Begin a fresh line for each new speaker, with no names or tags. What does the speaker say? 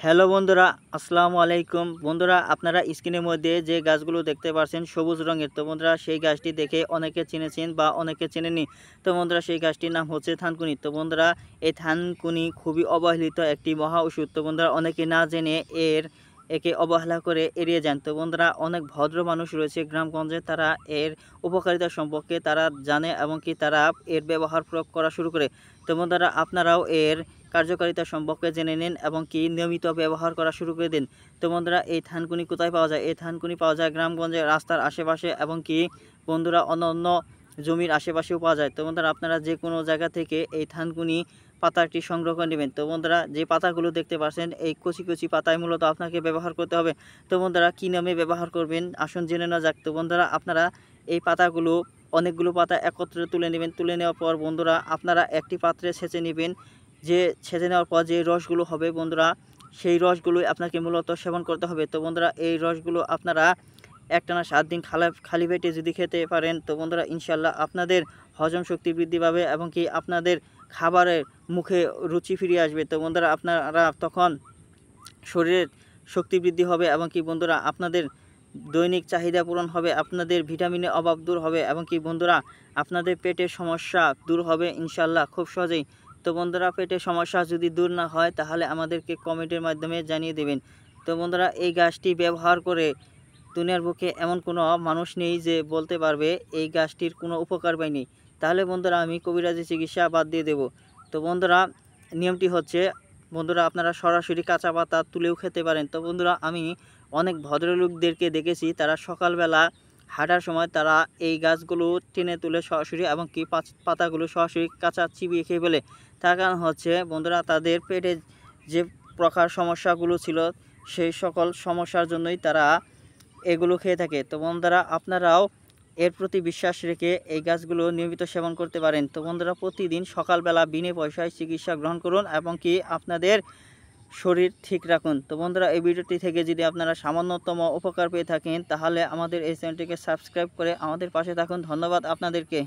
Hello বন্ধুরা, আসসালামু আলাইকুম। বন্ধুরা, আপনারা স্ক্রিনের মধ্যে যে গাছগুলো দেখতে পাচ্ছেন সবুজ রঙের, তো বন্ধুরা সেই গাছটি দেখে অনেকে চিনেছেন বা অনেকে চেনেনি। তো বন্ধুরা সেই গাছটির নাম হচ্ছে থানকুনি। তো বন্ধুরা এই থানকুনি খুবই অবহেলিত একটি মহা ওষুধ। তো বন্ধুরা অনেকে না জেনে একে অবহেলা করে এড়িয়ে যান। তো বন্ধুরা অনেক ভদ্র মানুষ রয়েছে গ্রামগঞ্জে, তারা এর উপকারিতা সম্পর্কে তারা জানে এবং কি তারা এর ব্যবহার প্রয়োগ করা শুরু করে। তো বন্ধুরা আপনারাও এর কার্যকারিতা সম্পর্কে জেনে নিন এবং কি নিয়মিত ব্যবহার করা শুরু করে দিন। তো বন্ধুরা এই থানকুনি কোথায় পাওয়া যায়? এই থানকুনি পাওয়া যায় গ্রামগঞ্জে, রাস্তার আশেপাশে এবং কি বন্ধুরা অন্য জমির আশেপাশেও পাওয়া যায়। তো বন্ধুরা আপনারা যে কোনো জায়গা থেকে এই থানকুনি পাতাটি সংগ্রহ করে নেবেন। তো বন্ধুরা যে পাতাগুলো দেখতে পাচ্ছেন এই কচি কচি পাতায় মূলত আপনাকে ব্যবহার করতে হবে। তো বন্ধুরা কী নামে ব্যবহার করবেন আসুন জেনে নেওয়া যাক। তো বন্ধুরা আপনারা এই পাতাগুলো অনেকগুলো পাতা একত্রে তুলে নেবেন। তুলে নেওয়ার পর বন্ধুরা আপনারা একটি পাত্রে ছেঁচে নেবেন। যে ছেঁচে নেওয়ার পর যে রসগুলো হবে বন্ধুরা সেই রসগুলোই আপনাকে মূলত সেবন করতে হবে। তো বন্ধুরা এই রসগুলো আপনারা একটানা 7 দিন খালি পেটে যদি খেতে পারেন তো বন্ধুরা ইনশাল্লাহ আপনাদের হজম শক্তি বৃদ্ধি পাবে এবং কি আপনাদের খাবারের মুখে রুচি ফিরে আসবে। তো বন্ধুরা আপনারা তখন শরীরের শক্তি বৃদ্ধি হবে এবং কি বন্ধুরা আপনাদের দৈনিক চাহিদা পূরণ হবে, আপনাদের ভিটামিনের অভাব দূর হবে এবং কি বন্ধুরা আপনাদের পেটের সমস্যা দূর হবে ইনশাল্লাহ খুব সহজেই। তো বন্ধুরা পেটের সমস্যা যদি দূর না হয় তাহলে আমাদেরকে কমেন্টের মাধ্যমে জানিয়ে দেবেন। তো বন্ধুরা এই গাছটি ব্যবহার করে দুনিয়ার বুকে এমন কোনো মানুষ নেই যে বলতে পারবে এই গাছটির কোনো উপকার পায়নি। তাহলে বন্ধুরা আমি কবিরাজি চিকিৎসা বাদ দিয়ে দেব। তো বন্ধুরা নিয়মটি হচ্ছে বন্ধুরা আপনারা সরাসরি কাঁচা পাতা তুলেও খেতে পারেন। তো বন্ধুরা আমি অনেক ভদ্রলোকদেরকে দেখেছি তারা সকালবেলা হাঁটার সময় তারা এই গাছগুলো টেনে তুলে সরাসরি এবং কি পাতাগুলো সরাসরি কাঁচা চিবিয়ে খেয়ে ফেলে। তার কারণ হচ্ছে বন্ধুরা তাদের পেটে যে প্রকার সমস্যাগুলো ছিল সেই সকল সমস্যার জন্যই তারা এগুলো খেয়ে থাকে। তো বন্ধুরা আপনারাও এর প্রতি বিশ্বাস রেখে এই গাছগুলো নিয়মিত সেবন করতে পারেন। তো বন্ধুরা প্রতিদিন সকালবেলা বিনা পয়সায় চিকিৎসা গ্রহণ করুন এবং কি আপনাদের শরীর ঠিক রাখুন। তো বন্ধুরা এই ভিডিওটি থেকে যদি আপনারা সামান্যতম উপকার পেয়ে থাকেন তাহলে আমাদের এই চ্যানেলটিকে সাবস্ক্রাইব করে আমাদের পাশে থাকুন। ধন্যবাদ আপনাদেরকে।